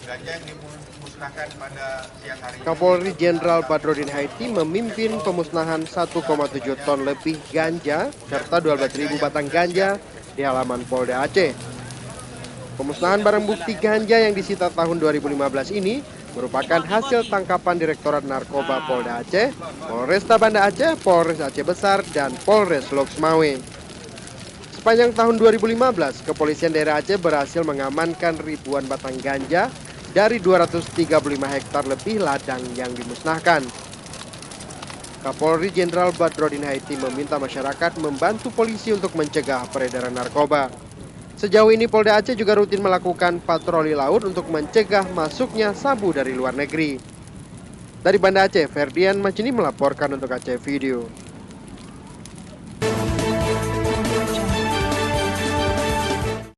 ganja yang dimusnahkan pada siang hari ini. Kapolri Jenderal Badrodin Haiti memimpin pemusnahan 1,7 ton lebih ganja serta 12.000 batang ganja di halaman Polda Aceh. Pemusnahan barang bukti ganja yang disita tahun 2015 ini merupakan hasil tangkapan Direktorat Narkoba Polda Aceh, Polresta Banda Aceh, Polres Aceh Besar, dan Polres Loksmawe. Sepanjang tahun 2015, Kepolisian Daerah Aceh berhasil mengamankan ribuan batang ganja dari 235 hektar lebih ladang yang dimusnahkan. Kapolri Jenderal Badrodin Haiti meminta masyarakat membantu polisi untuk mencegah peredaran narkoba. Sejauh ini Polda Aceh juga rutin melakukan patroli laut untuk mencegah masuknya sabu dari luar negeri. Dari Banda Aceh, Ferdian Majini melaporkan untuk Aceh Video.